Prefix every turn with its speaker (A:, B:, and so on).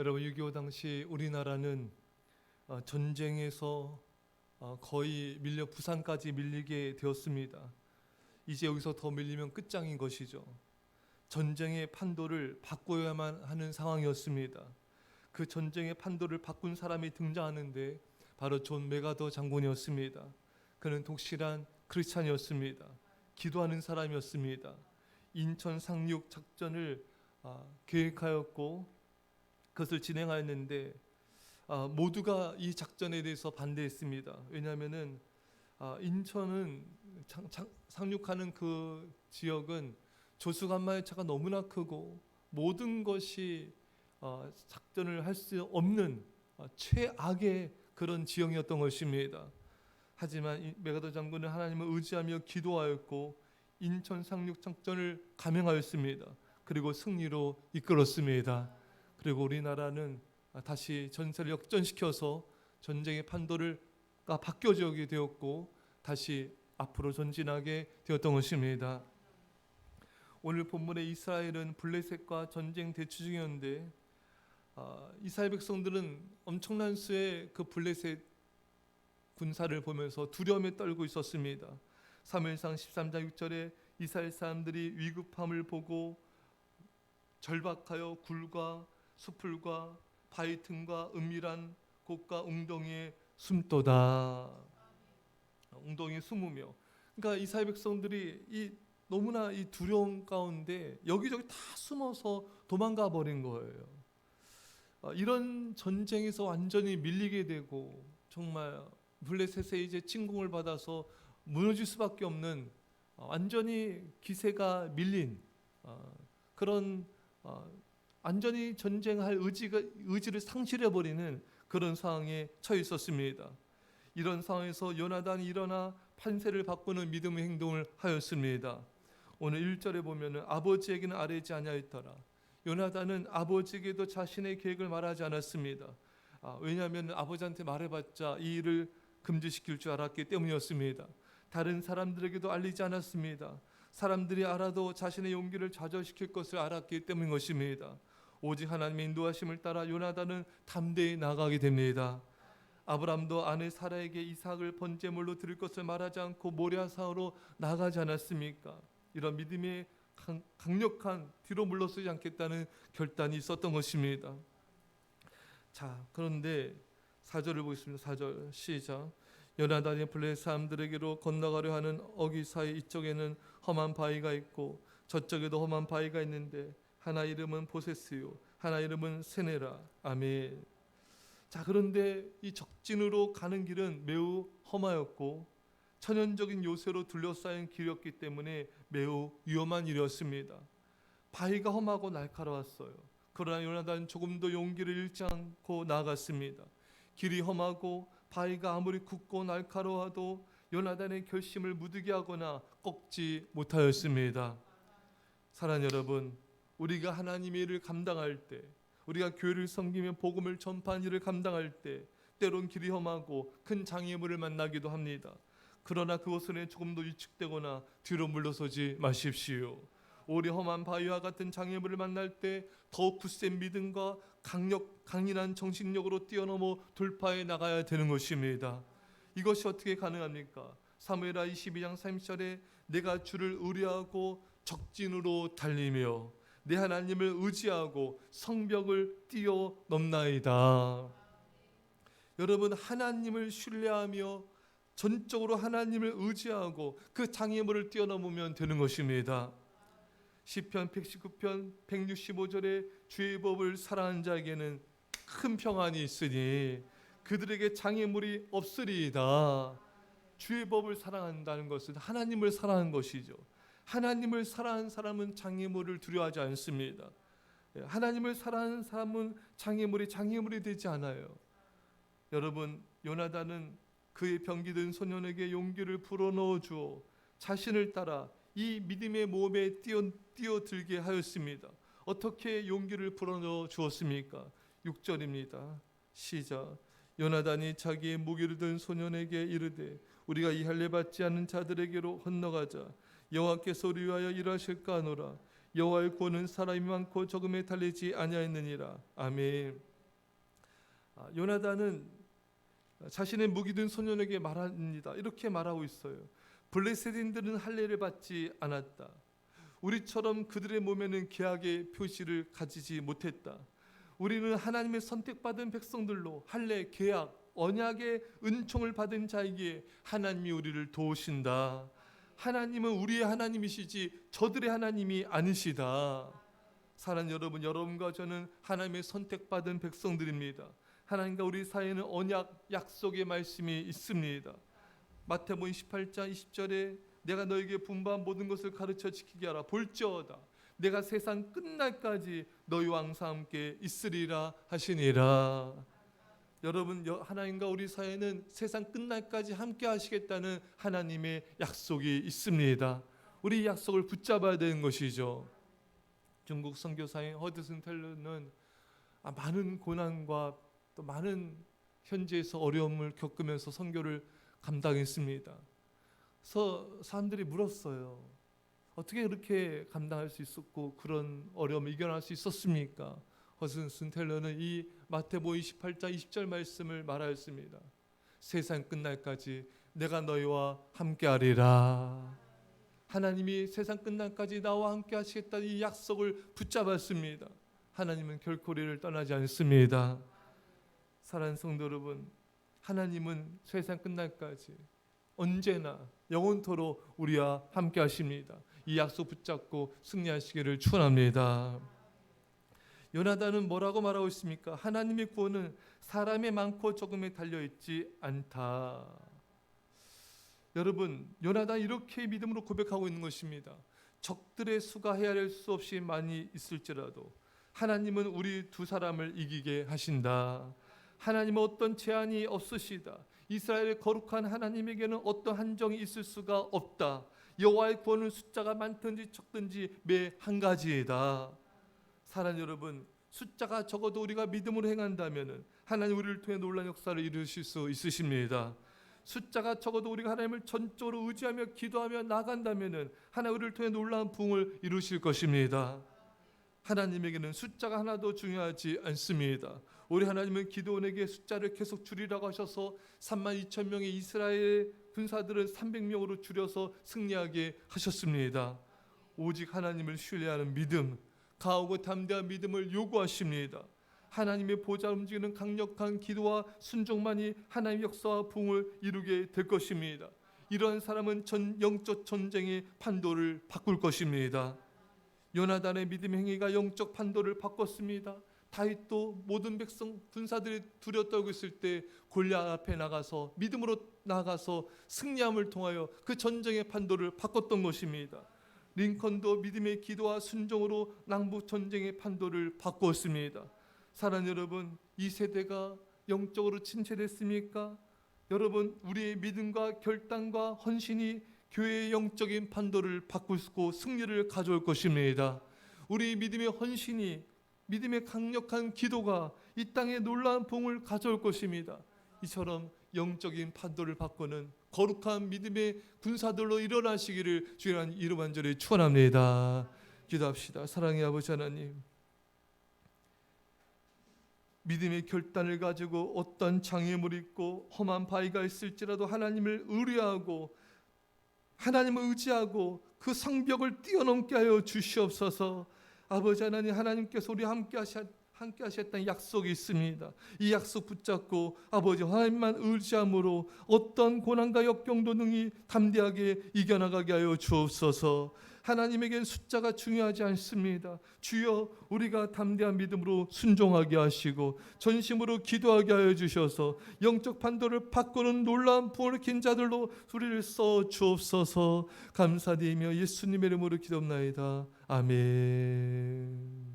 A: 여러분 6.25 당시 우리나라는 전쟁에서 거의 밀려 부산까지 밀리게 되었습니다. 이제 여기서 더 밀리면 끝장인 것이죠. 전쟁의 판도를 바꿔야만 하는 상황이었습니다. 그 전쟁의 판도를 바꾼 사람이 등장하는데 바로 존 맥아더 장군이었습니다. 그는 독실한 크리스찬이었습니다. 기도하는 사람이었습니다. 인천 상륙 작전을 계획하였고 그것을 진행하였는데 모두가 이 작전에 대해서 반대했습니다. 왜냐하면은 인천은 상륙하는 그 지역은 조수간만의 차가 너무나 크고 모든 것이 작전을 할 수 없는 최악의 그런 지형이었던 것입니다. 하지만 맥아더 장군은 하나님을 의지하며 기도하였고 인천 상륙 작전을 감행하였습니다. 그리고 승리로 이끌었습니다. 그리고 우리나라는 다시 전세를 역전시켜서 전쟁의 판도가 바뀌어지게 되었고 다시 앞으로 전진하게 되었던 것입니다. 오늘 본문의 이스라엘은 블레셋과 전쟁 대치 중이었는데 이스라엘 백성들은 엄청난 수의 그 블레셋 군사를 보면서 두려움에 떨고 있었습니다. 사무엘상 13장 6절에 이스라엘 사람들이 위급함을 보고 절박하여 굴과 수풀과 바위 틈과 은밀한 곳과 웅덩이에 숨도다. 웅덩이에 숨으며, 그러니까 이스라엘 백성들이 너무나 이 두려움 가운데 여기저기 다 숨어서 도망가 버린 거예요. 이런 전쟁에서 완전히 밀리게 되고 정말 블레셋에 이제 침공을 받아서 무너질 수밖에 없는 완전히 기세가 밀린 그런 완전히 전쟁할 의지를 상실해버리는 그런 상황에 처해 있었습니다. 이런 상황에서 요나단이 일어나 판세를 바꾸는 믿음의 행동을 하였습니다. 오늘 1절에 보면 아버지에게는 아뢰지 아니하였더라. 요나단은 아버지에게도 자신의 계획을 말하지 않았습니다. 왜냐하면 아버지한테 말해봤자 이 일을 금지시킬 줄 알았기 때문이었습니다. 다른 사람들에게도 알리지 않았습니다. 사람들이 알아도 자신의 용기를 좌절시킬 것을 알았기 때문인 것입니다. 오직 하나님의 인도하심을 따라 요나단은 담대히 나가게 됩니다. 아브람도 아내 사라에게 이삭을 번제물로 드릴 것을 말하지 않고 모리아산으로 나가지 않았습니까? 이런 믿음의 강력한 뒤로 물러서지 않겠다는 결단이 있었던 것입니다. 자, 그런데 4절을 보겠습니다. 4절 시작. 요나단이 블레셋 사람들에게로 건너가려 하는 어귀 사이 이쪽에는 험한 바위가 있고 저쪽에도 험한 바위가 있는데 하나 이름은 보세스요 하나 이름은 세네라. 아멘. 자, 그런데 이 적진으로 가는 길은 매우 험하였고 천연적인 요새로 둘러싸인 길이었기 때문에 매우 위험한 일이었습니다. 바위가 험하고 날카로웠어요. 그러나 요나단은 조금도 용기를 잃지 않고 나아갔습니다. 길이 험하고 바위가 아무리 굵고 날카로워도 요나단의 결심을 무디게 하거나 꺾지 못하였습니다. 사랑하는 여러분, 우리가 하나님의 일을 감당할 때, 우리가 교회를 섬기며 복음을 전파하는 일을 감당할 때 때론 길이 험하고 큰 장애물을 만나기도 합니다. 그러나 그것은 조금도 위축되거나 뒤로 물러서지 마십시오. 오래 험한 바위와 같은 장애물을 만날 때 더욱 굳센 믿음과 강인한 정신력으로 뛰어넘어 돌파해 나가야 되는 것입니다. 이것이 어떻게 가능합니까? 사무엘하 22장 30절에 내가 주를 의뢰하고 적진으로 달리며 내 하나님을 의지하고 성벽을 뛰어넘나이다. 여러분, 하나님을 신뢰하며 전적으로 하나님을 의지하고 그 장애물을 뛰어넘으면 되는 것입니다. 시편 119편 165절에 주의 법을 사랑하는 자에게는 큰 평안이 있으니 그들에게 장애물이 없으리이다. 주의 법을 사랑한다는 것은 하나님을 사랑하는 것이죠. 하나님을 사랑하는 사람은 장애물을 두려워하지 않습니다. 하나님을 사랑하는 사람은 장애물이 되지 않아요. 여러분, 요나단은 그의 병기든 소년에게 용기를 불어넣어 주어 자신을 따라 이 믿음의 모험에 뛰어들게 하였습니다. 어떻게 용기를 불어넣어 주었습니까? 6절입니다. 시작. 요나단이 자기의 무기를 든 소년에게 이르되 우리가 이 할례 받지 않는 자들에게로 건너가자. 여호와께서 우리 위하여 일하실까 하노라. 여호와의 구원은 사람이 많고 적음에 달리지 아니하였느니라. 아멘. 요나단은 자신의 무기 든 소년에게 말합니다. 이렇게 말하고 있어요. 블레셋인들은 할례를 받지 않았다. 우리처럼 그들의 몸에는 계약의 표시를 가지지 못했다. 우리는 하나님의 선택받은 백성들로 할례, 계약, 언약의 은총을 받은 자에게 하나님이 우리를 도우신다. 하나님은 우리의 하나님이시지 저들의 하나님이 아니시다. 사랑하는 여러분, 여러분과 저는 하나님의 선택받은 백성들입니다. 하나님과 우리 사이에는 언약, 약속의 말씀이 있습니다. 마태복음 28장 20절에 내가 너에게 분부한 모든 것을 가르쳐 지키게 하라. 볼지어다 내가 세상 끝날까지 너희와 항상 함께 있으리라 하시니라. 여러분, 하나님과 우리 사이에는 세상 끝날까지 함께 하시겠다는 하나님의 약속이 있습니다. 우리 약속을 붙잡아야 되는 것이죠. 중국 선교사인 허드슨 텔러는 많은 고난과 또 많은 현지에서 어려움을 겪으면서 선교를 감당했습니다. 그래서 사람들이 물었어요. 어떻게 그렇게 감당할 수 있었고 그런 어려움을 이겨낼 수 있었습니까? 허드슨 텔러는 이 마태복음 28장 20절 말씀을 말하였습니다. 세상 끝날까지 내가 너희와 함께하리라. 하나님이 세상 끝날까지 나와 함께 하시겠다는 이 약속을 붙잡았습니다. 하나님은 결코 우리를 떠나지 않습니다. 사랑하는 성도 여러분, 하나님은 세상 끝날까지 언제나 영원토록 우리와 함께 하십니다. 이 약속 붙잡고 승리하시기를 축원합니다. 요나단은 뭐라고 말하고 있습니까? 하나님의 구원은 사람의 많고 적음에 달려있지 않다. 여러분, 요나단 이렇게 믿음으로 고백하고 있는 것입니다. 적들의 수가 헤아릴 수 없이 많이 있을지라도 하나님은 우리 두 사람을 이기게 하신다. 하나님은 어떤 제한이 없으시다. 이스라엘의 거룩한 하나님에게는 어떤 한정이 있을 수가 없다. 여호와의 구원은 숫자가 많든지 적든지 매 한 가지이다. 사랑하는 여러분, 숫자가 적어도 우리가 믿음으로 행한다면 하나님 우리를 통해 놀라운 역사를 이루실 수 있으십니다. 숫자가 적어도 우리가 하나님을 전적으로 의지하며 기도하며 나간다면 하나님 우리를 통해 놀라운 부흥을 이루실 것입니다. 하나님에게는 숫자가 하나도 중요하지 않습니다. 우리 하나님은 기드온에게 숫자를 계속 줄이라고 하셔서 32,000명의 이스라엘 군사들을 300명으로 줄여서 승리하게 하셨습니다. 오직 하나님을 신뢰하는 믿음, 강하고 담대한 믿음을 요구하십니다. 하나님의 보좌 움직이는 강력한 기도와 순종만이 하나님의 역사와 부흥을 이루게 될 것입니다. 이러한 사람은 영적 전쟁의 판도를 바꿀 것입니다. 요나단의 믿음 행위가 영적 판도를 바꿨습니다. 다윗도 모든 백성 군사들이 두려 떨고 있을 때 골리앗 앞에 나가서 믿음으로 나가서 승리함을 통하여 그 전쟁의 판도를 바꿨던 것입니다. 링컨도 믿음의 기도와 순종으로 남북 전쟁의 판도를 바꾸었습니다. 사랑하는 여러분, 이 세대가 영적으로 침체됐습니까? 여러분, 우리의 믿음과 결단과 헌신이 교회의 영적인 판도를 바꾸고 승리를 가져올 것입니다. 우리 믿음의 헌신이, 믿음의 강력한 기도가 이 땅에 놀라운 부흥을 가져올 것입니다. 이처럼 영적인 판도를 바꾸는 거룩한 믿음의 군사들로 일어나시기를 주의 이름 간절히 축원합니다. 기도합시다. 사랑의 아버지 하나님, 믿음의 결단을 가지고 어떤 장애물이 있고 험한 바위가 있을지라도 하나님을 의뢰하고 하나님을 의지하고 그 성벽을 뛰어넘게 하여 주시옵소서. 아버지 하나님, 하나님께서 우리 함께 하셨다는 약속이 있습니다. 이 약속 붙잡고 아버지 하나님만 의지함으로 어떤 고난과 역경도 능히 담대하게 이겨나가게 하여 주옵소서. 하나님에겐 숫자가 중요하지 않습니다. 주여, 우리가 담대한 믿음으로 순종하게 하시고 전심으로 기도하게 하여 주셔서 영적 판도를 바꾸는 놀라운 부흥을 긴 자들로 우리를 써 주옵소서. 감사드리며 예수님의 이름으로 기도합나이다. 아멘.